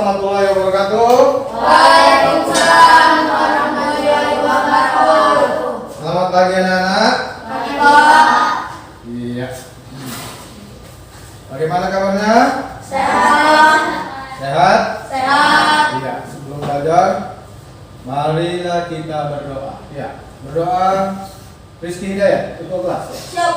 warahmatullahi wabarakatuh. Waalaikumsalam warahmatullahi wabarakatuh. Selamat pagi anak-anak. Pagi Pak. Iya. Bagaimana kabarnya? Sehat. Sehat? Sehat. Iya. Sebelum belajar, marilah kita berdoa. Ya, berdoa. Rizky Hidayat, ketua kelas. Siap.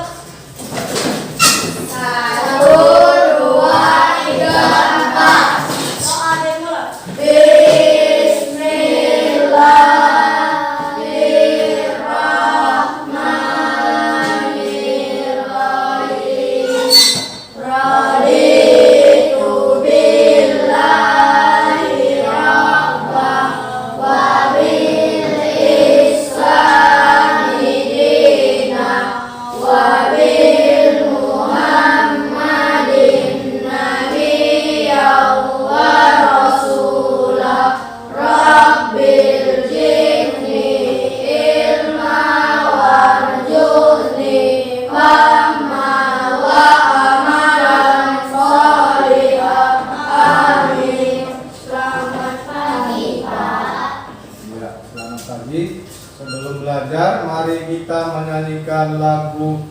1, 2, 3, 4. Doa dimulai. Bismillahirrahmanirrahim. Raditu billahi rabbah wa bil islami dina wa bil muhammadin nabiyya wa rasulah rabbil zidni ilma warzuqni fahma wa amalan sholihan. Amin. Selamat pagi Pak. Ya, selamat pagi. Sebelum belajar, mari kita menyanyikan lagu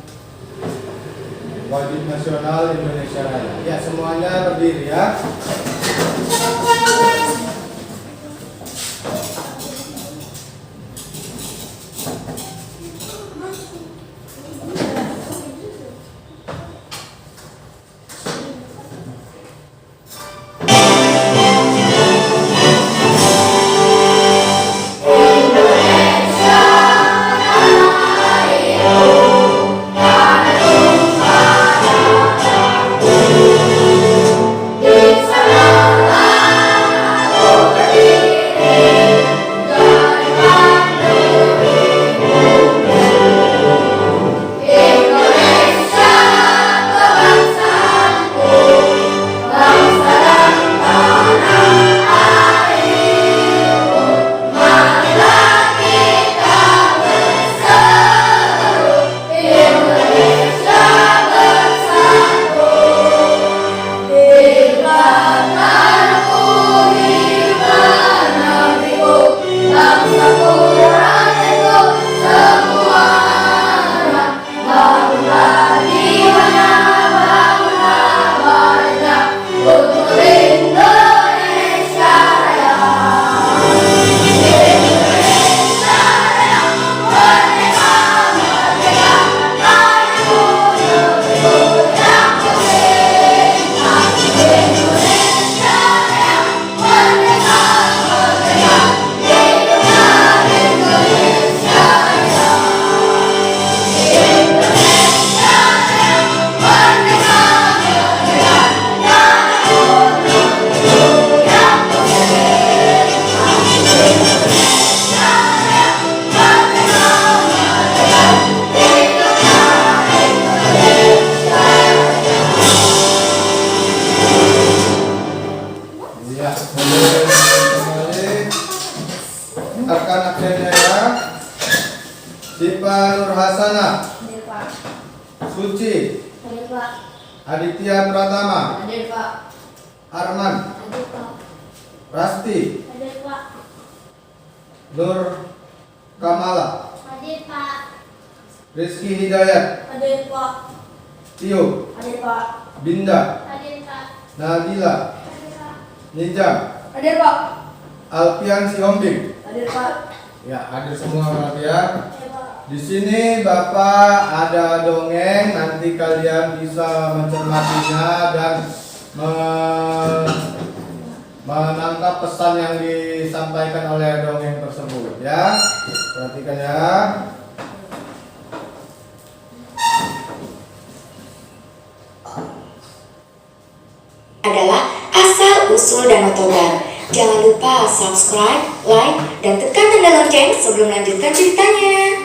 wajib nasional Indonesia Raya. Ya, semuanya berdiri ya. Ya, kembali. Dengarkan aksennya ya. Sipa Nur Hasanah, Hadir Pak. Suci, Hadir Pak. Aditya Pratama, Hadir Pak. Arman, Hadir Pak. Rasti, Hadir Pak. Nur Kamala, Hadir Pak. Rizky Hidayat, Hadir Pak. Tio, Hadir Pak. Binda, Hadir Pak. Nabila, Hadir Pak. Nijam, Hadir Pak. Alfian Sihombing. Hadir Pak. Ya, hadir semua berarti ya. Hadir Pak. Di sini Bapak ada dongeng, nanti kalian bisa mencermatinya dan menangkap pesan yang disampaikan oleh dongeng tersebut ya. Perhatikan ya. Adalah asal usul Danau Toba. Jangan lupa subscribe, like, dan tekan tanda lonceng sebelum melanjutkan ceritanya.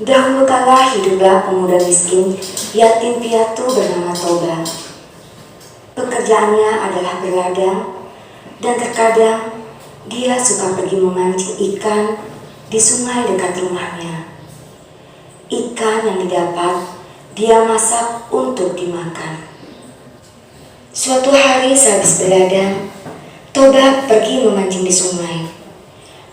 Dahulu kala hiduplah pemuda miskin, yatim piatu bernama Toba. Pekerjaannya adalah berladang, dan terkadang dia suka pergi memancing ikan di sungai dekat rumahnya. Ikan yang didapat dia masak untuk dimakan. Suatu hari sehabis berladang, Toba pergi memancing di sungai.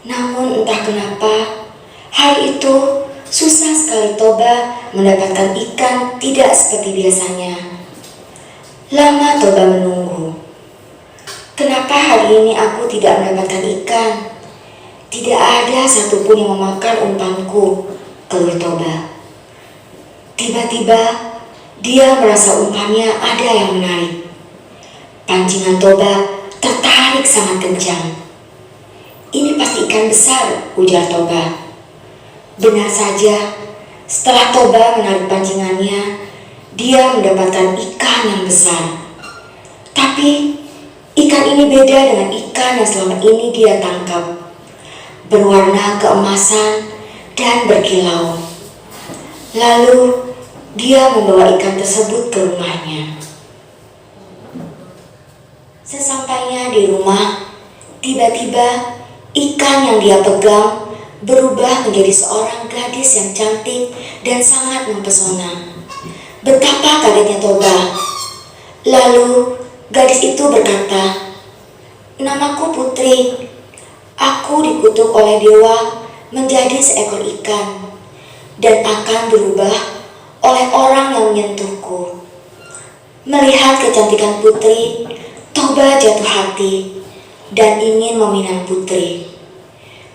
Namun entah kenapa, hari itu susah sekali Toba mendapatkan ikan tidak seperti biasanya. Lama Toba menunggu. Kenapa hari ini aku tidak mendapatkan ikan? Tidak ada satupun yang memakan umpanku, keluh Toba. Tiba-tiba, dia merasa umpannya ada yang menarik. Pancingan Toba tertarik sangat kencang. Ini pasti ikan besar, ujar Toba. Benar saja, setelah Toba menarik pancingannya, dia mendapatkan ikan yang besar. Tapi, ikan ini beda dengan ikan yang selama ini dia tangkap. Berwarna keemasan dan berkilau. Lalu, dia membawa ikan tersebut ke rumahnya. Sesampainya di rumah, tiba-tiba ikan yang dia pegang berubah menjadi seorang gadis yang cantik dan sangat mempesona. Betapa kagetnya Toba. Lalu gadis itu berkata, "Namaku Putri. Aku dikutuk oleh dewa menjadi seekor ikan dan akan berubah oleh orang yang menyentuhku." Melihat kecantikan Putri, Toba jatuh hati dan ingin meminang Putri.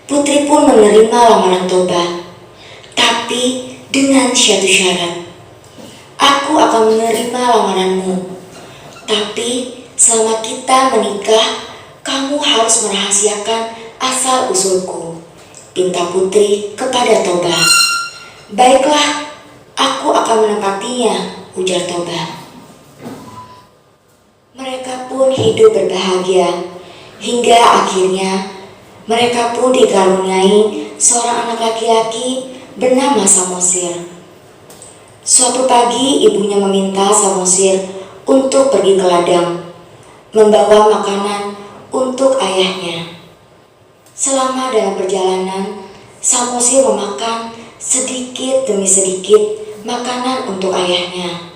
Putri pun menerima lamaran Toba, tapi dengan satu syarat. "Aku akan menerima lamaranmu, tapi selama kita menikah, kamu harus merahasiakan asal-usulku," pinta Putri kepada Toba. "Baiklah, aku akan menepatinya," ujar Toba. Mereka pun hidup berbahagia, hingga akhirnya mereka pun dikaruniai seorang anak laki-laki bernama Samosir. Suatu pagi ibunya meminta Samosir untuk pergi ke ladang, membawa makanan untuk ayahnya. Selama dalam perjalanan, Samosir memakan sedikit demi sedikit makanan untuk ayahnya.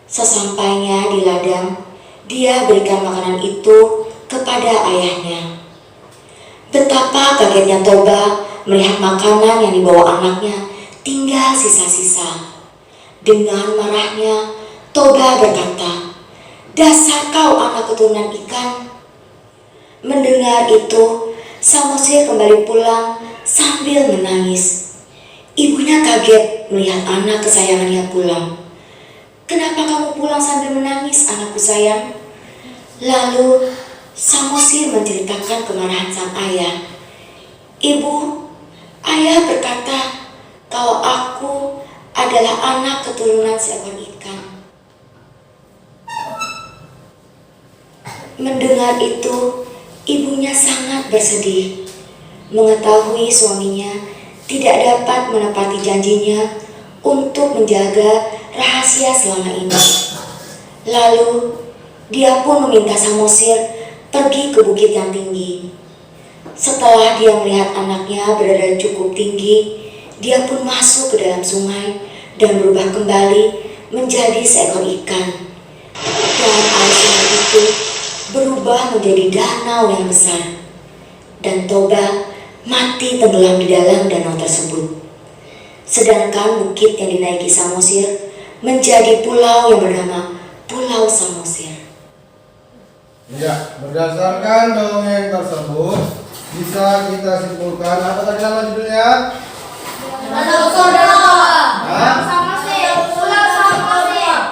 Sesampainya di ladang, dia berikan makanan itu kepada ayahnya. Betapa kagetnya Toba melihat makanan yang dibawa anaknya tinggal sisa-sisa. Dengan marahnya, Toba berkata, "Dasar kau anak keturunan ikan." Mendengar itu, Samosir kembali pulang sambil menangis. Ibunya kaget melihat anak kesayangannya pulang. "Kenapa kamu pulang sambil menangis, anakku sayang?" Lalu Samosir menceritakan kemarahan sang ayah. "Ibu, ayah berkata kalau aku adalah anak keturunan seekor ikan." Mendengar itu, ibunya sangat bersedih. Mengetahui suaminya tidak dapat menepati janjinya untuk menjaga rahasia selama ini. Lalu, dia pun meminta Samosir pergi ke bukit yang tinggi. Setelah dia melihat anaknya berada cukup tinggi, dia pun masuk ke dalam sungai dan berubah kembali menjadi seekor ikan. Dan air sungai itu berubah menjadi danau yang besar. Dan Toba mati tenggelam di dalam danau tersebut. Sedangkan bukit yang dinaiki Samosir menjadi pulau yang bernama Pulau Samosir. Ya, berdasarkan dongeng tersebut bisa kita simpulkan apa tadi nama judulnya?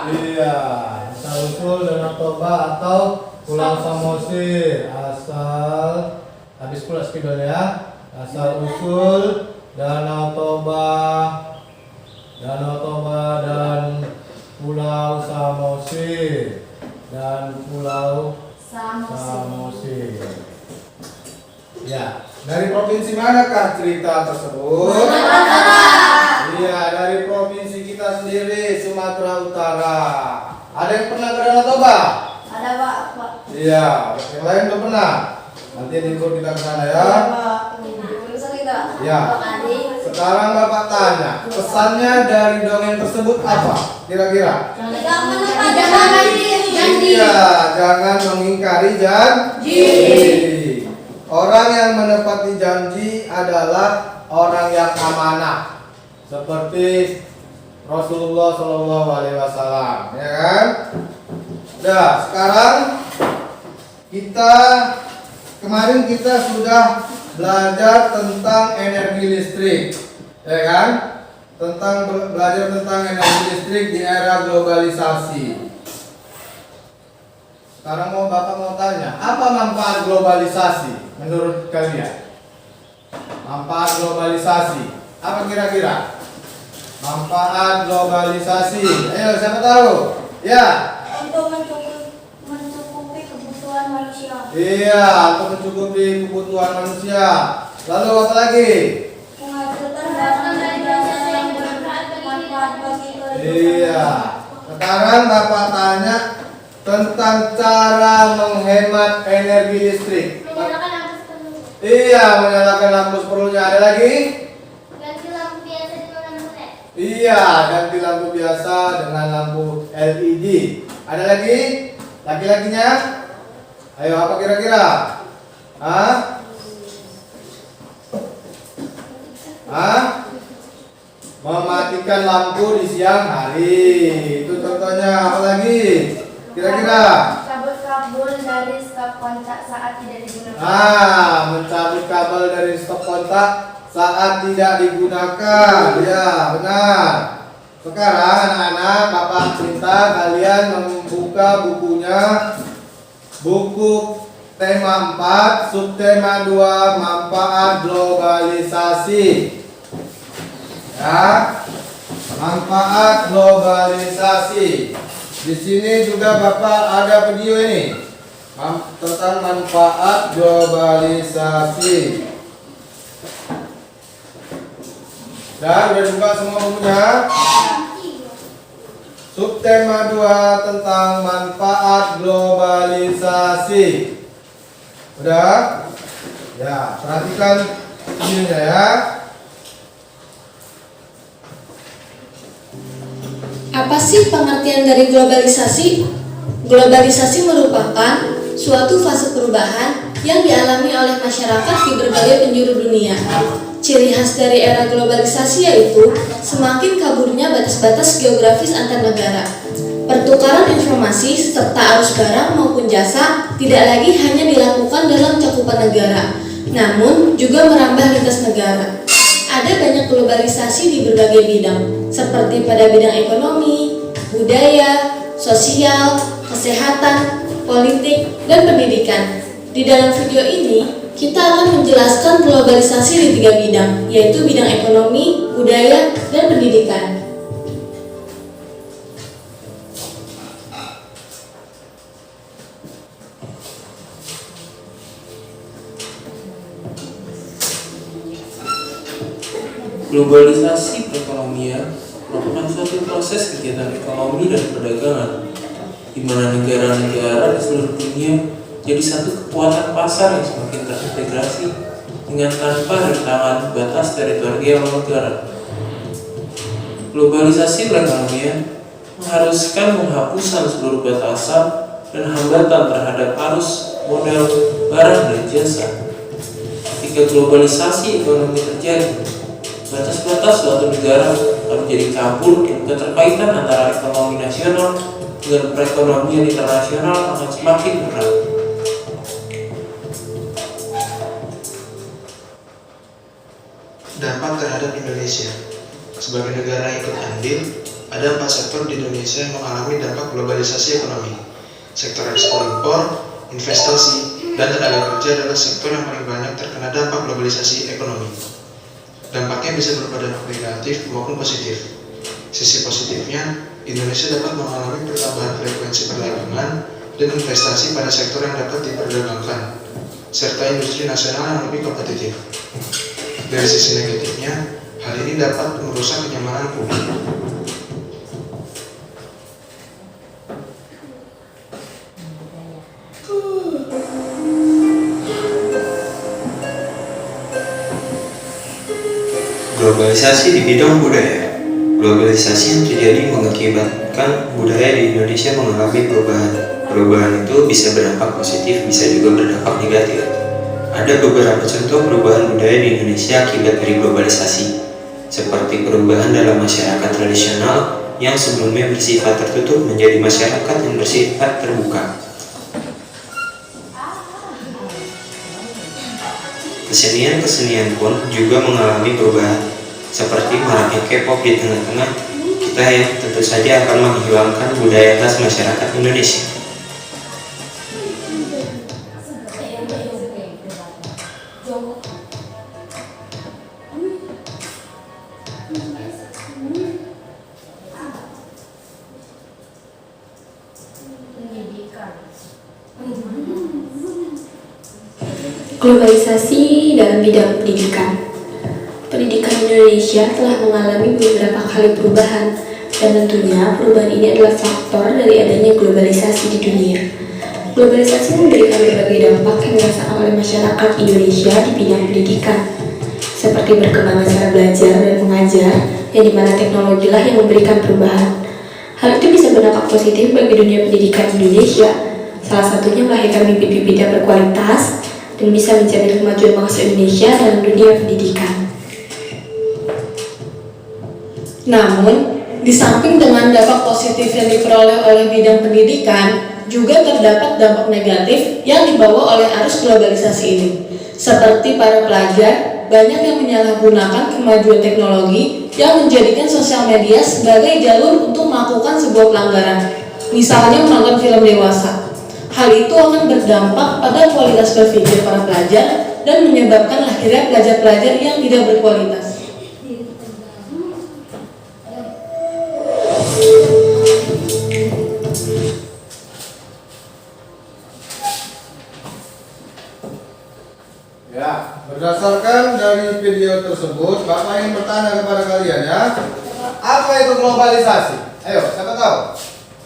Iya, asal-usul Danau Toba atau Pulau Samosir. Asal habis pula spidol ya. Asal-usul Danau Toba dan Pulau Samosir dan Pulau Samosir. Ya, dari provinsi manakah cerita tersebut? Iya, dari provinsi kita sendiri, Sumatera Utara. Ada yang pernah ke Danau Toba? Ada Pak. Iya, yang lain belum pernah. Nanti diikut kita ke sana ya. Bisa kita. Ya. Pak Adi. Sekarang Bapak tanya, pesannya dari dongeng tersebut apa? Kira-kira? Tidak menepati janji. Iya, jangan mengingkari janji. Orang yang menepati janji adalah orang yang amanah. Seperti Rasulullah Shallallahu Alaihi Wasallam, ya kan? Nah, sekarang kemarin kita sudah belajar tentang energi listrik, ya kan? Belajar tentang energi listrik di era globalisasi. Sekarang Bapak mau tanya, apa manfaat globalisasi menurut kalian? Manfaat globalisasi, apa kira-kira? Manfaat globalisasi, ayo siapa tahu? Ya. Untuk mencukupi kebutuhan manusia. Iya, untuk mencukupi kebutuhan manusia. Lalu apa lagi? Menghasilkan barang dan jasa yang bermanfaat bagi kehidupan. Iya. Sekarang Bapak tanya tentang cara menghemat energi listrik. Menyalakan lampu sepenuhnya. Iya, menyalakan lampu seperlunya. Ada lagi? Ganti lampu biasa dengan lampu LED. Iya, ganti lampu biasa dengan lampu LED. Ada lagi? Laki-lakinya? Ayo, apa kira-kira? Hah? Mematikan lampu di siang hari. Itu contohnya. Apa lagi? Kira-kira? Kabel dari stop kontak saat tidak digunakan. Mencabut kabel dari stop kontak saat tidak digunakan. Ya, benar. Sekarang anak-anak, Bapak minta kalian membuka bukunya. Buku tema 4, subtema 2, manfaat globalisasi. Ya. Manfaat globalisasi. Di sini juga Bapak ada video ini tentang manfaat globalisasi. Dan udah buka semua bukunya. Subtema 2 tentang manfaat globalisasi. Udah? Ya, perhatikan videonya ya. Apa sih pengertian dari globalisasi? Globalisasi merupakan suatu fase perubahan yang dialami oleh masyarakat di berbagai penjuru dunia. Ciri khas dari era globalisasi yaitu semakin kaburnya batas-batas geografis antar negara. Pertukaran informasi serta arus barang maupun jasa tidak lagi hanya dilakukan dalam cakupan negara, namun juga merambah lintas negara. Ada banyak globalisasi di berbagai bidang, seperti pada bidang ekonomi, budaya, sosial, kesehatan, politik, dan pendidikan. Di dalam video ini, kita akan menjelaskan globalisasi di 3 bidang, yaitu bidang ekonomi, budaya, dan pendidikan. Globalisasi perekonomian merupakan suatu proses kegiatan ekonomi dan perdagangan di mana negara-negara di seluruh dunia jadi satu kekuatan pasar yang semakin terintegrasi dengan tanpa rintangan batas teritorial negara. Globalisasi perekonomian mengharuskan penghapusan seluruh batasan dan hambatan terhadap arus modal barang dan jasa. Ketika globalisasi ekonomi terjadi, batas-batas suatu negara akan menjadi kabur dan keterkaitan antara ekonomi nasional dengan perekonomian internasional akan semakin erat. Dampak terhadap Indonesia. Sebagai negara yang ikut andil, ada 4 sektor di Indonesia yang mengalami dampak globalisasi ekonomi. Sektor ekspor impor, investasi, dan tenaga kerja adalah sektor yang paling banyak terkena dampak globalisasi ekonomi. Dampaknya bisa berupa dampak negatif maupun positif. Sisi positifnya, Indonesia dapat mengalami pertambahan frekuensi perdagangan dan investasi pada sektor yang dapat diperdagangkan, serta industri nasional yang lebih kompetitif. Dari sisi negatifnya, hal ini dapat merusak kenyamanan publik. Globalisasi di bidang budaya. Globalisasi yang terjadi mengakibatkan budaya di Indonesia mengalami perubahan. Perubahan itu bisa berdampak positif, bisa juga berdampak negatif. Ada beberapa contoh perubahan budaya di Indonesia akibat dari globalisasi, seperti perubahan dalam masyarakat tradisional yang sebelumnya bersifat tertutup menjadi masyarakat yang bersifat terbuka. Kesenian-kesenian pun juga mengalami perubahan, seperti maraknya K-pop di tengah-tengah kita yang tentu saja akan menghilangkan budaya khas masyarakat Indonesia. Globalisasi dalam bidang pendidikan. Pendidikan Indonesia telah mengalami beberapa kali perubahan, dan tentunya perubahan ini adalah faktor dari adanya globalisasi di dunia. Globalisasi memberikan berbagai dampak yang dirasakan oleh masyarakat Indonesia di bidang pendidikan, seperti berkembangnya cara belajar dan mengajar, yang dimana teknologilah yang memberikan perubahan. Hal itu bisa berdampak positif bagi dunia pendidikan Indonesia, salah satunya melahirkan bibit-bibit yang berkualitas dan bisa menjamin kemajuan bangsa Indonesia dalam dunia pendidikan. Namun, di samping dengan dampak positif yang diperoleh oleh bidang pendidikan, juga terdapat dampak negatif yang dibawa oleh arus globalisasi ini. Seperti para pelajar, banyak yang menyalahgunakan kemajuan teknologi yang menjadikan sosial media sebagai jalur untuk melakukan sebuah pelanggaran, misalnya menonton film dewasa. Hal itu akan berdampak pada kualitas berpikir para pelajar dan menyebabkan lahirnya pelajar-pelajar yang tidak berkualitas. Ya, berdasarkan dari video tersebut, Bapak ingin bertanya kepada kalian ya. Apa itu globalisasi? Ayo, siapa tahu?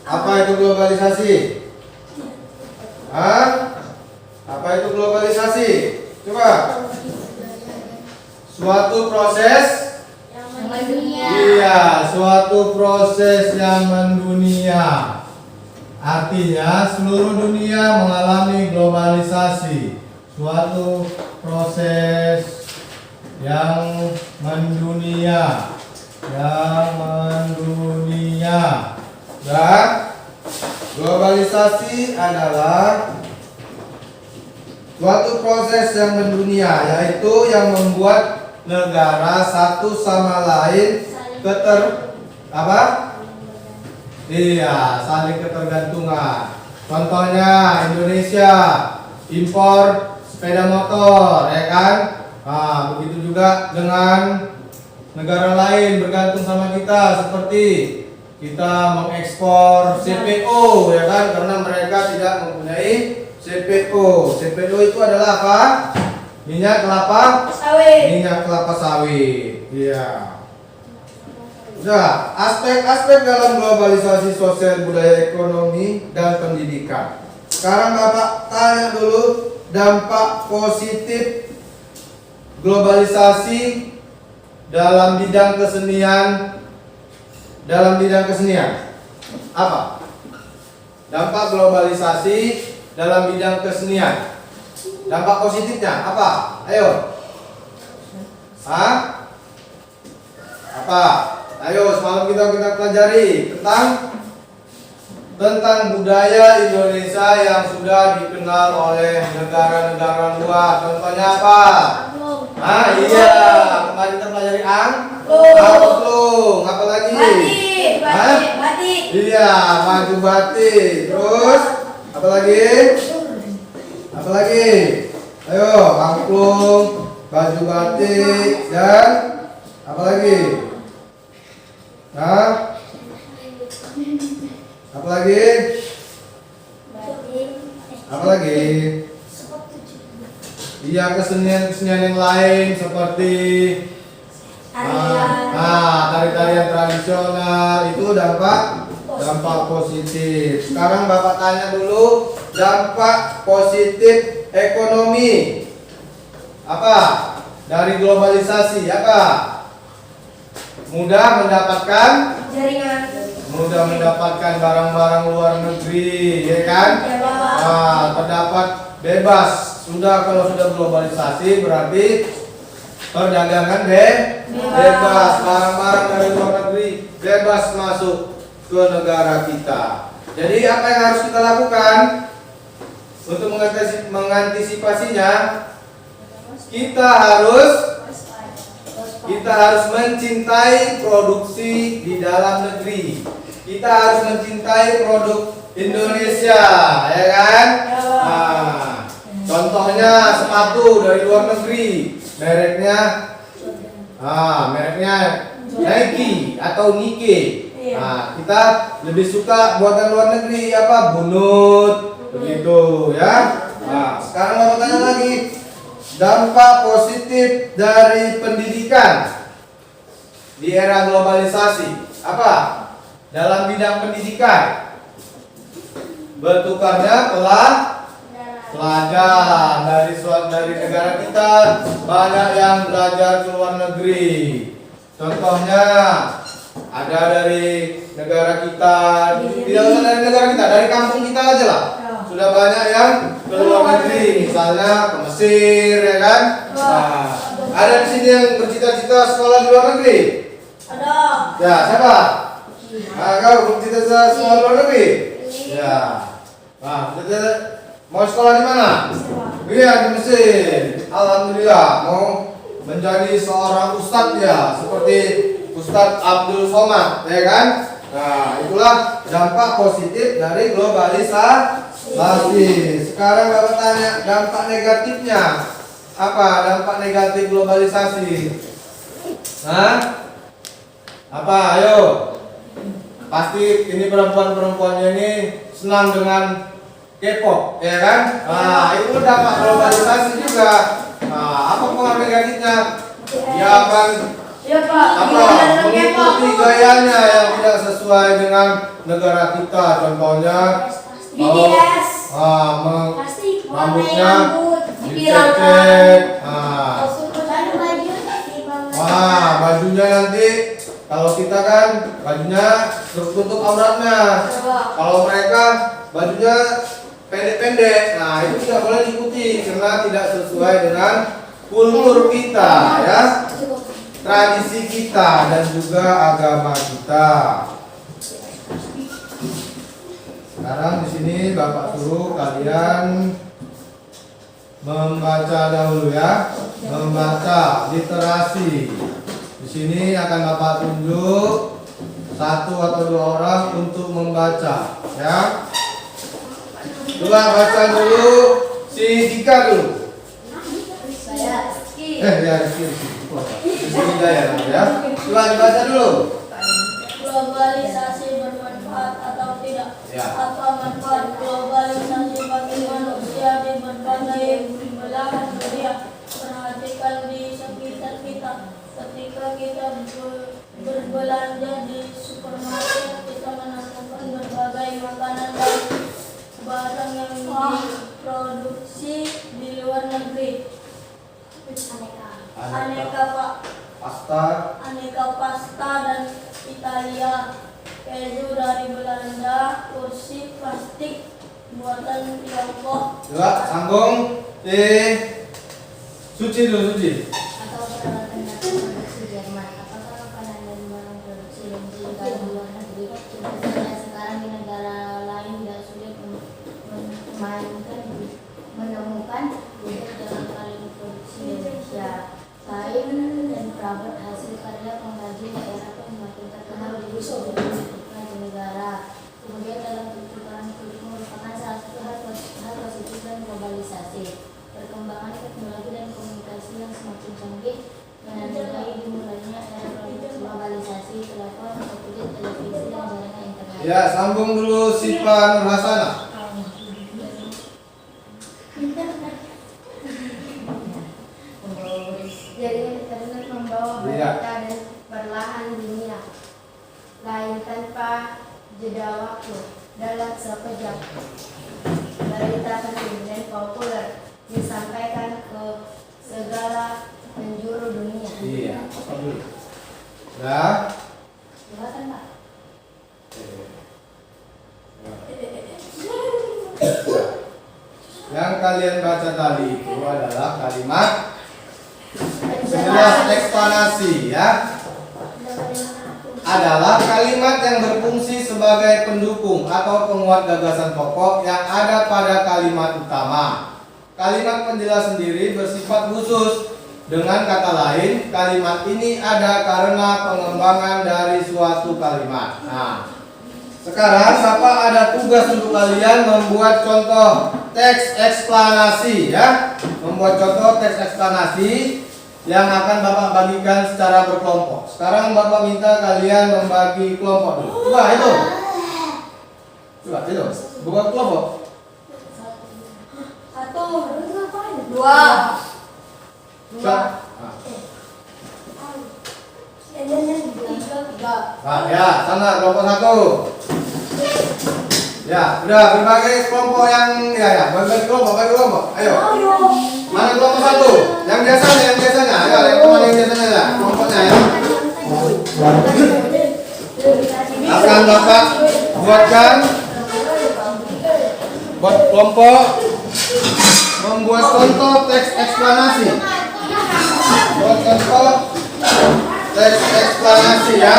Apa itu globalisasi? Hah? Apa itu globalisasi? Coba. Suatu proses yang mendunia. Iya, suatu proses yang mendunia. Artinya seluruh dunia mengalami globalisasi. Suatu proses yang mendunia. Dan globalisasi adalah suatu proses yang mendunia, yaitu yang membuat negara satu sama lain saling ketergantungan. Contohnya Indonesia impor sepeda motor, ya kan? Nah, begitu juga dengan negara lain bergantung sama kita, seperti kita mengekspor CPO, ya kan? Karena mereka tidak mempunyai CPO. CPO itu adalah apa? Minyak kelapa Sawit. Minyak kelapa sawit. Iya. Nah, aspek-aspek dalam globalisasi sosial, budaya, ekonomi, dan pendidikan. Sekarang Bapak tanya dulu dampak positif globalisasi dalam bidang kesenian. Apa? Dampak globalisasi dalam bidang kesenian. Dampak positifnya apa? Ayo. Hah? Apa? Ayo, semalam kita pelajari tentang budaya Indonesia yang sudah dikenal oleh negara-negara luar. Contohnya apa? Ah iya, kemarin kita pelajari angklung. Apa lagi? Batik. Iya, maju batik. Terus apa lagi? Ayo, angklung, baju batik, dan apa lagi? Hah? Apa lagi? Iya, kesenian yang lain seperti tari-tarian tradisional itu dampak positif. Sekarang Bapak tanya dulu dampak positif ekonomi. Apa? Dari globalisasi apa? mudah mendapatkan Jaringan. barang-barang luar negeri, ya kan? Ya, Pak. Nah, terdapat bebas. Kalau sudah globalisasi berarti perdagangan bebas, barang-barang dari luar negeri bebas masuk ke negara kita. Jadi apa yang harus kita lakukan untuk mengantisipasinya? Kita harus mencintai produksi di dalam negeri. Kita harus mencintai produk Indonesia, ya kan? Nah, contohnya sepatu dari luar negeri, mereknya Nike atau Nike. Nah, kita lebih suka buatan luar negeri apa? Bunut, begitu ya. Nah, sekarang mau tanya lagi, dampak positif dari pendidikan di era globalisasi apa? Dalam bidang pendidikan, bertukarnya pelajar dari negara kita, banyak yang belajar ke luar negeri. Contohnya ada dari negara kita, tidak usah dari negara kita, dari kampung kita aja lah. Sudah banyak yang ke luar negeri, misalnya ke Mesir, ya kan? Nah, ada di sini yang bercita-cita sekolah di luar negeri. Ada. Ya, siapa? Nah, kau bercita-cita sekolah di luar negeri? Ya. Nah, mau sekolah di mana? Iya, di Mesir. Alhamdulillah, mau menjadi seorang ustadz ya, seperti Ustadz Abdul Somad, ya kan? Nah, itulah dampak positif dari globalisasi. Sekarang Bapak tanya dampak negatifnya. Apa dampak negatif globalisasi? Hah? Apa? Ayo. Pasti ini perempuan-perempuannya ini senang dengan K-pop, ya kan? Nah, itu dampak globalisasi juga. Nah, apa pengaruh negatifnya? Ya kan? Ya, Pak. Mengikuti gayanya yang tidak sesuai dengan negara kita. Contohnya, BTS. rambutnya dicecet. Bajunya nanti kalau kita kan bajunya tertutup auratnya. Kalau mereka bajunya pendek-pendek. Nah, itu tidak boleh diikuti karena tidak sesuai dengan kultur kita, ya. Tradisi kita dan juga agama kita. Sekarang di sini Bapak suruh kalian membaca dahulu ya, membaca literasi. Di sini akan Bapak tunjuk 1 atau 2 orang untuk membaca, ya. Coba baca dulu si Dika dulu. Saya Ya, Rizky. Di sini ya. Coba dibaca dulu. globalisasi bermanfaat atau tidak? Ya. Apa manfaat globalisasi bagi manusia di berbagai belahan dunia? Perhatikan di sekitar kita. Ketika kita berbelanja di supermarket, kita menemukan berbagai makanan dan barang yang diproduksi di luar negeri. Aneka pasta dan Italia, keju dari Belanda, kursi plastik buatan Tiongkok. Coba sambung Suci dulu, Suci. Atau peralatan dapur produksi Jerman. Apakah makanan dan barang produksi yang dijual di luar negeri misalnya sekarang di negara lain tidak sulit menemukan produk dalam kali produksi Indonesia? Kain dan perabot hasil karya pengrajin daerah pun semakin terkenal di negara. Kemudian dalam pertukaran produk merupakan salah satu hal positif dan globalisasi. Perkembangan teknologi dan komunikasi yang semakin canggih menandai dimulainya era globalisasi, telepon, satelit, televisi, dan jaringan internet. Ya, sambung dulu Sipa Nur Hasanah. Jaringan internet membawa berita dan perlahan dunia lain tanpa jeda waktu. Dalam sekejap, berita penting dan populer disampaikan ke segala penjuru dunia. Iya, apa dulu? Ya. Silakan, Pak. Yang kalian baca tadi itu adalah kalimat penjelas eksplanasi ya. Adalah kalimat yang berfungsi sebagai pendukung atau penguat gagasan pokok yang ada pada kalimat utama. Kalimat penjelas sendiri bersifat khusus. Dengan kata lain, kalimat ini ada karena pengembangan dari suatu kalimat. Nah, sekarang Bapak ada tugas untuk kalian membuat contoh teks eksplanasi ya. Membuat contoh teks eksplanasi yang akan Bapak bagikan secara berkelompok. Sekarang Bapak minta kalian membagi kelompok dulu. Coba itu. Buat kelompok. 1, 2, Coba. 3. Nah, ya, sana kelompok 1. Ya, udah berbagai kelompok yang bagi kelompok. Ayo. Mana kelompok 1? Yang biasanya. Ayo, yang mana yang biasanya ya? Kelompoknya ya. Akan Bapak buat kelompok membuat contoh teks eksplanasi. Buat contoh teks eksplanasi ya.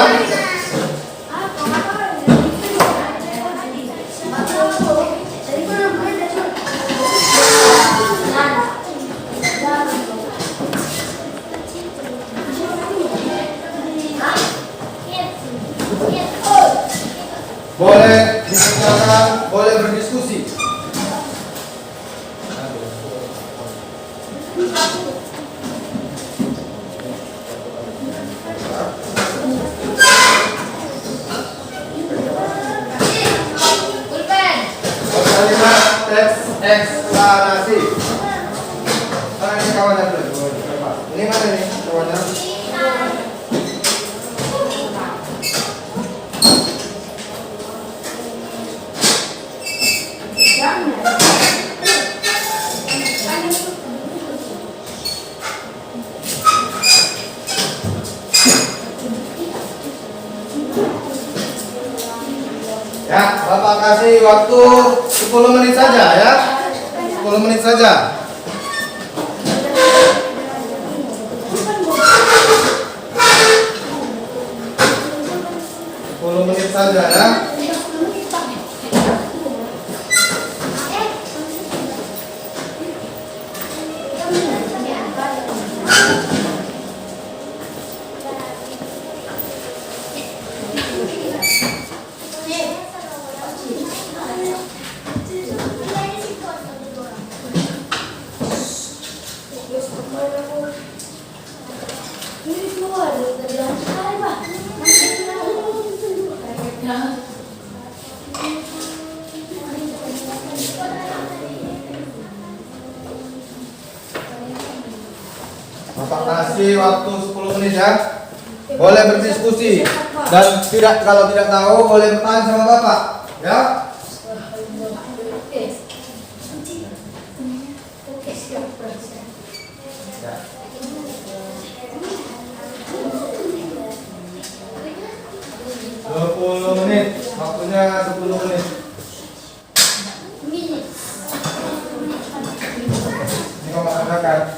Boleh dibicarakan, boleh berdiskusi. Kalimat teks eksplanasi. Mana ini kawannya dulu? Ini mana nih kawannya? Ya, Bapak kasih waktu 10 menit saja ya. 10 menit saja. 10 menit saja ya. Bapak kasih waktu 10 menit ya. Boleh berdiskusi dan kalau tidak tahu boleh bertanya sama Bapak ya. Ya. 20 menit, waktunya 10 menit. Ini kamu katakan.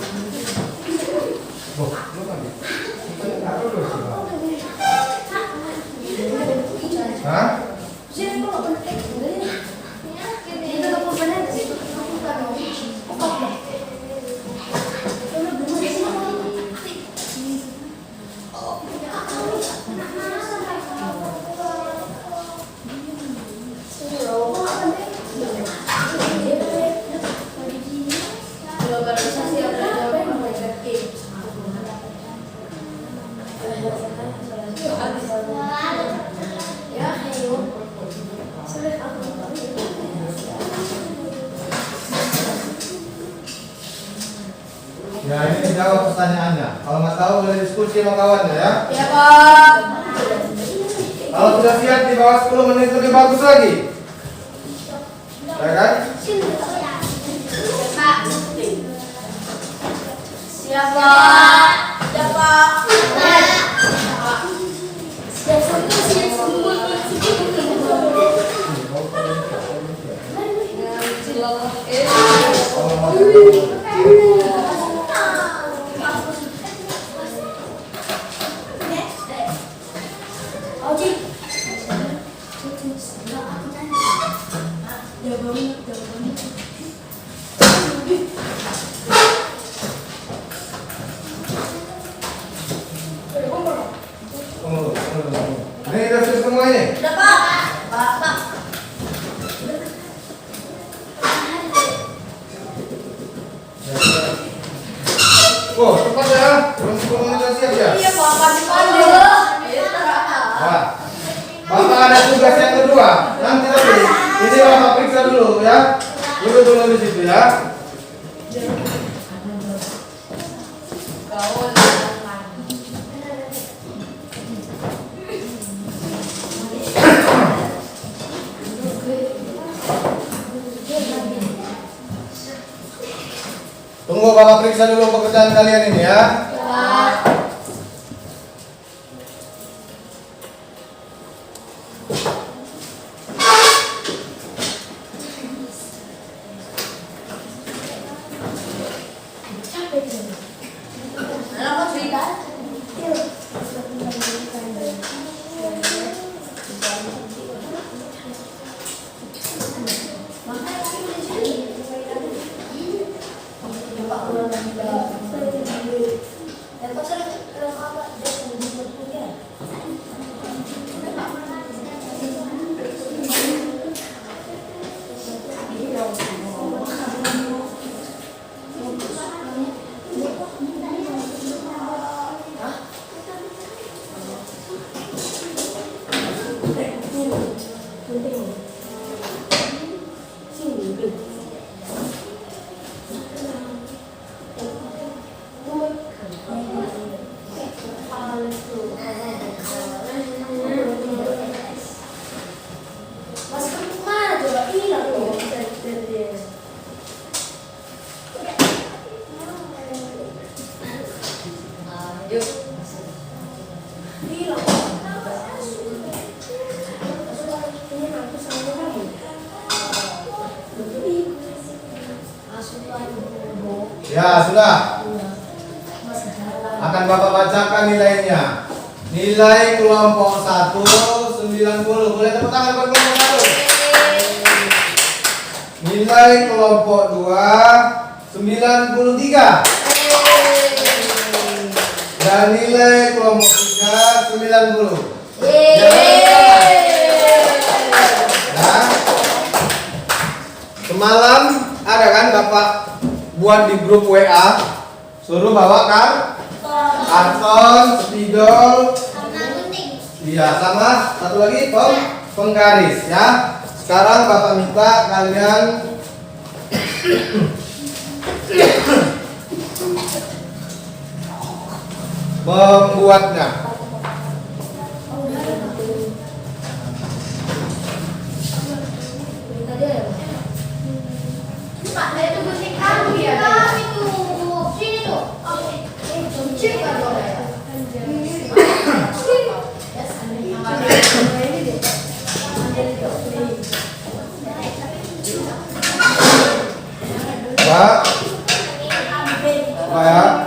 Hah? Globalisasi yang Ya, ini jawab pertanyaannya. Kalau nggak tahu boleh diskusi sama kawannya ya. Ya, Pak. Kalau sudah siap di bawah 10 menit lebih bagus lagi. Ya kan? Siapa? Siapa? Ini udah siap semua ini? Udah Pak. Pak. Oh, cepat ya. Belum 10 menit udah siap ya? Iya Pak, pagi-pagi. Nah, Bapak ada tugas yang kedua. Nanti tadi. Ini Bapak periksa dulu ya. Duduk dulu di situ ya. Tunggu Bapak periksa dulu pekerjaan kalian ini ya. Ya, sudah. Akan Bapak bacakan nilainya. Nilai kelompok 1 90. Boleh tepuk tangan buat kelompok 1. Nilai kelompok 2 93. Dan nilai kelompok 3 90. Nah, semalam ada kan Bapak buat di grup WA, suruh bawa karton, spidol, iya sama satu lagi penggaris ya. Sekarang Bapak minta kalian membuatnya. Pak, saya tunggu sih kamu ya. Kami tunggu. Sini tuh. Oke. Sini kan dong ya. Pak, apa ya?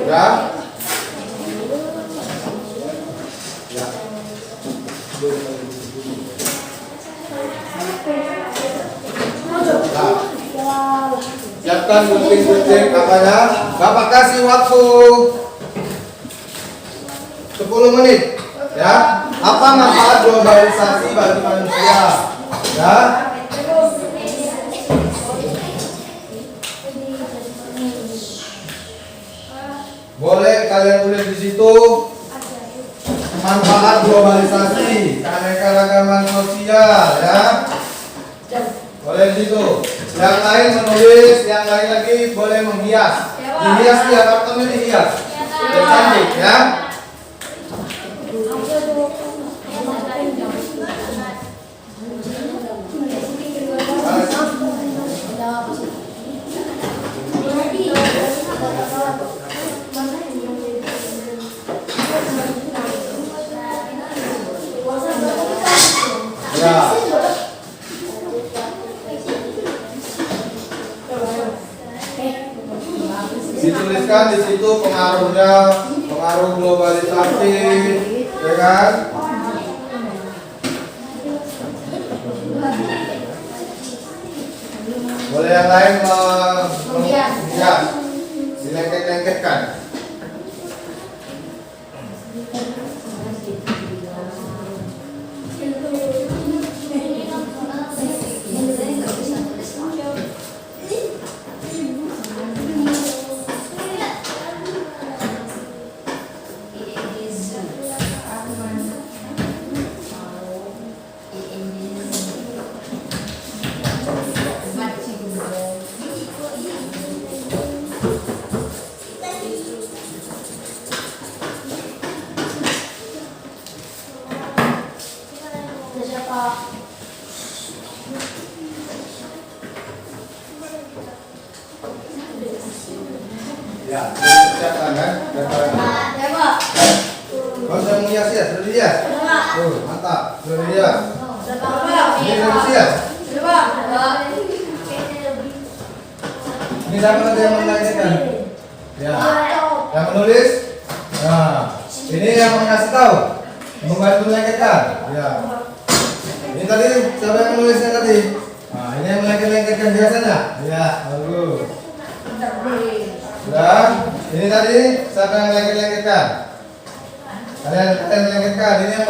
Ya. Siapkan gunting-gunting apanya? Bapak kasih waktu 10 menit ya. Apa manfaat globalisasi bagi manusia? Ya. Boleh kalian tulis di situ manfaat globalisasi, keanekaragaman sosial ya. Boleh di situ. Yang lain menulis, yang lain lagi boleh menghias. Dihias ya, kartonnya dihias. Biar cantik ya. Ya. Dituliskan di situ pengaruhnya, pengaruh globalisasi, ya kan? Boleh yang lain ya, dilengket-lengketkan. Ya, siapkan kan? Kalau saya menghias ya, sudah dihias. Mantap, sudah dihias. Ini sudah dihias. Ini siapa nanti yang mengajarkan? Ya, yang menulis. Nah, ini yang mengasih tahu, membantu melengketkan. Ya. Ini tadi siapa yang menulisnya tadi? Nah, ini yang melengket-lengketkan biasanya. Ya, bagus. Sudah. Ini tadi siapa yang melengket-lengketkan? Kalian melengketkan. Ini yang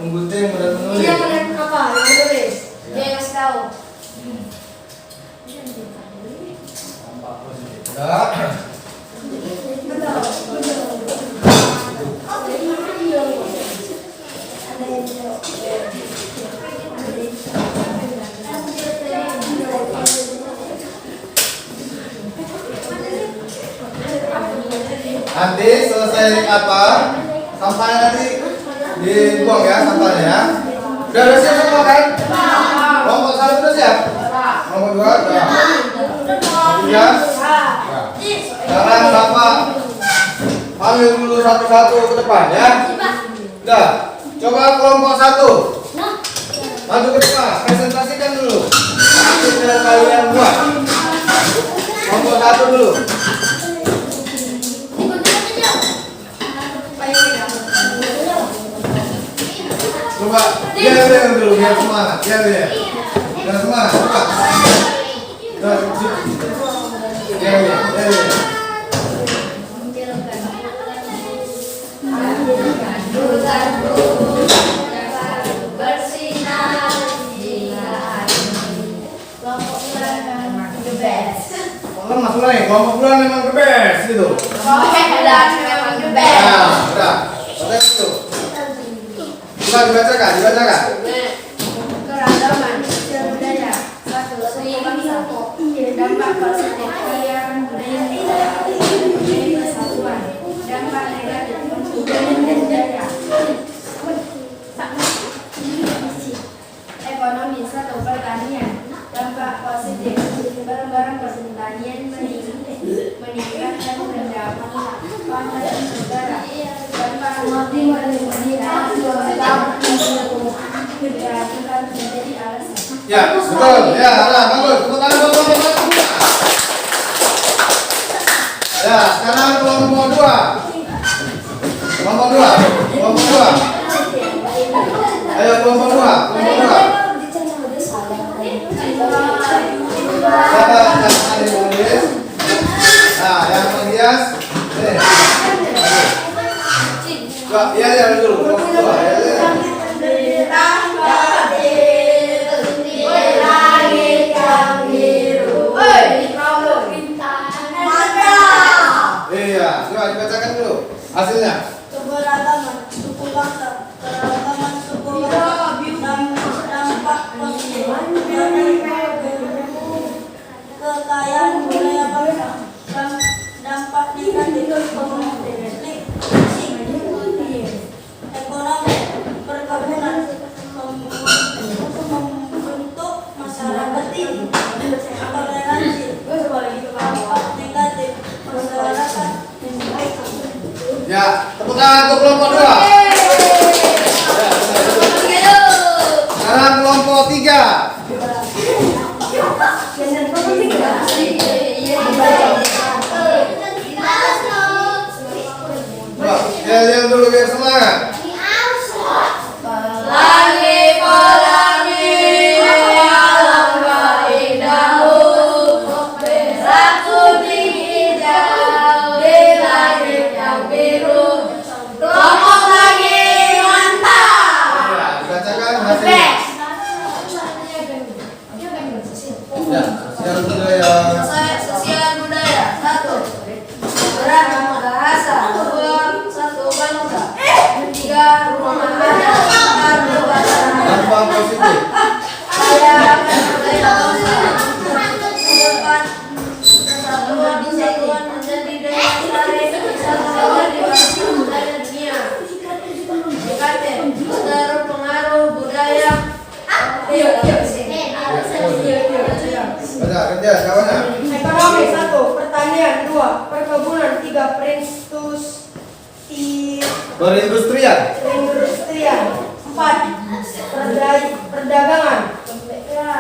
menggunting, mudah menulis. Dia yang apa? Yang menulis. Dia yang kasih tahu. Sudah. Nanti selesai apa? Sampahnya nanti dibuang ya, sampahnya ya. Udah siap semua kan? Kelompok 1 udah siap? Kelompok 2 udah. Ya. Sekarang Bapak panggil dulu satu-satu ke depan ya. Udah. Coba kelompok 1. Maju ke depan, presentasikan dulu. Hasil yang kalian buat. Kelompok 1 dulu. Coba biar dulu, biar semangat, biar semangat, coba. Biar. Kelompok mulai, kelompok bulan memang the best gitu. Kelompok bulan memang the best. Nah, udah, selesai dulu. Dibacakan. Keragaman sosial budaya. 1. Seimbang dampak positif budaya persatuan. Dampak negatif budaya. Ekonomi 1. Pertanian. Dampak positif barang-barang pertanian meningkatkan pendapatan negara. Dampak menjadi alasan. Ya, betul. Ya, bagus. Tepuk tangan buat kelompok 1. Ya, sekarang kelompok 2. Kelompok 2. Ayo kelompok 2. Siapa yang ada menulis? Nah, yang menghias. Nih. Coba, ya dulu. Kelompok 2. Ya. Iya, coba dibacakan dulu hasilnya. Keberagaman suku bangsa, keragaman suku bangsa, dampak positif, kekayaan budaya bangsa, dampak negatif konflik, ekonomi, perkebunan, membentuk masyarakat ini, toleransi, dampak negatif masyarakat Ya, tepuk tangan untuk kelompok 2. Sekarang kelompok 3. Yel dulu biar semangat. Bacakan hasil. Ya, sosial budaya. Sosial budaya 1. Berat bahasa 2. 1 bangsa 3. Rumah adat 4. Dampak positif. Saya akan budaya bangsa 4. Persatuan kesatuan menjadi daya tarik persatuan dibagi budaya dunia. BKT terpengaruh budaya. Baca, kerja, kawannya. Ekonomi 1. Pertanian 2. Perkebunan 3. Perindustrian. Perindustrian 4. Perdagangan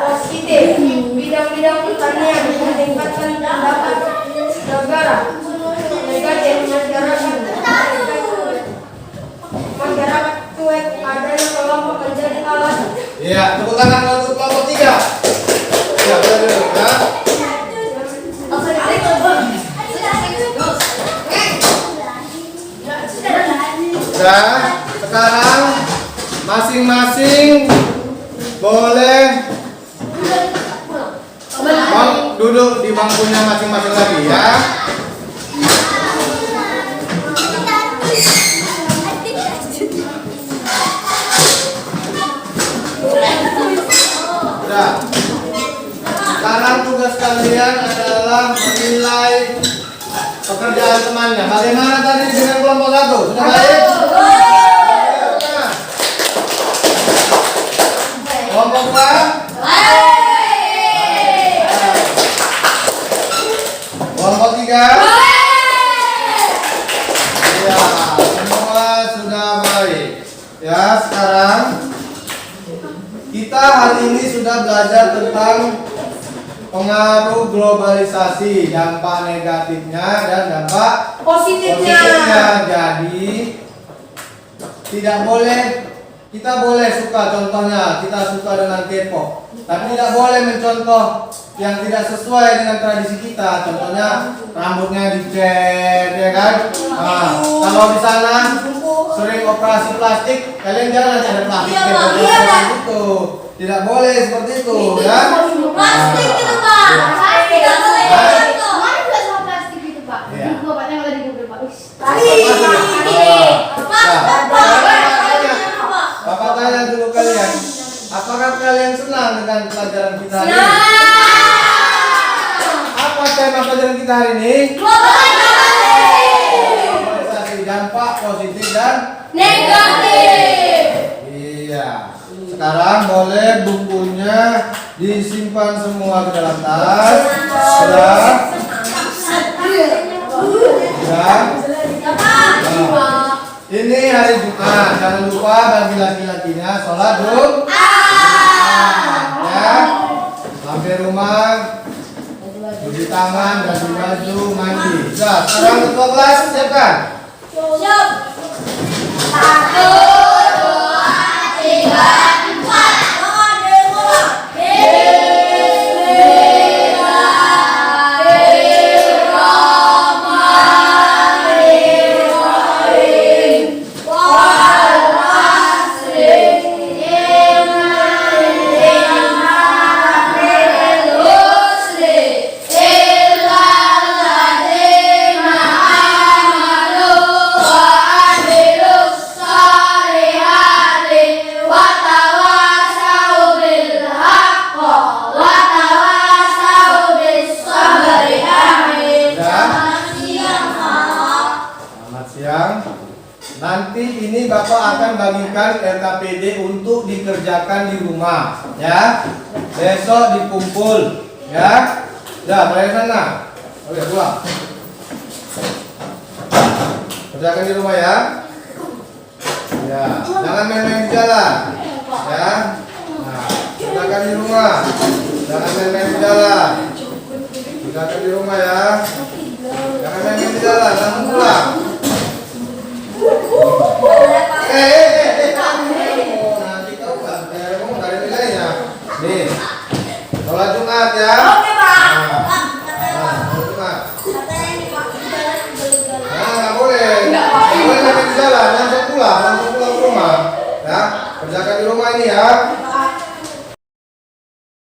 positif. Bidang-bidang pertanian meningkatkan pendapatan negara. Negatif masyarakat cuek adanya kelompok menjadi alat. Iya, tepuk tangan untuk kelompok 3. Ya, benar dulu ya. Nah, sekarang masing-masing boleh duduk di bangkunya masing-masing lagi ya. Udah. Sekarang tugas kalian adalah menilai pekerjaan temannya. Bagaimana tadi dengan kelompok 1? Sudah baik? Kelompok 2? Kelompok 3? Ya, semua sudah baik. Ya, sekarang kita hari ini sudah belajar tentang pengaruh globalisasi, dampak negatifnya dan dampak positifnya. Jadi tidak boleh, kita boleh suka, contohnya kita suka dengan K-pop, tapi tidak boleh mencontoh yang tidak sesuai dengan tradisi kita. Contohnya rambutnya dicat, ya kan? Nah, kalau di sana sering operasi plastik, kalian jangan ada plastik gitu. Tidak boleh seperti itu, ya. Plastik itu Pak. Plastik tidak boleh. Kemarin juga sama plastik itu Pak. Iya. Di gua Pak yang di Google Pak. Bapak tanya dulu kalian, apakah kalian senang dengan pelajaran kita hari ini? Apa tema pelajaran kita hari ini? Globalisasi, dampak positif dan Negatif. iya. Sekarang boleh bukunya disimpan semua ke dalam tas. Sudah? Sudah? Nah, ini hari Jumat. Jangan lupa bagi laki-lakinya sholat Jumat. Ya. Sampai rumah cuci tangan, ganti baju, mandi. Sudah. Sekarang ketua kelas siapkan. Siap. 1, 2, 3, 4. Nanti ini Bapak akan bagikan LKPD untuk dikerjakan di rumah, ya. Besok dikumpul, ya. Udah, mulai sana. Oke, pulang. kerjakan di rumah ya. Ya, jangan main-main di jalan. Ya. Nah, kerjakan di rumah. Jangan main-main di jalan. Kerjakan di rumah ya. Jangan main-main di jalan, langsung pulang. Nanti kau kan, kamu nggak ada nilainya. Nih, sholat Jumat ya. Oke, Pak. Sholat Jumat. Nah, nggak boleh. Nggak boleh main di jalan, langsung pulang ke rumah. Ya, kerjakan di rumah ini ya.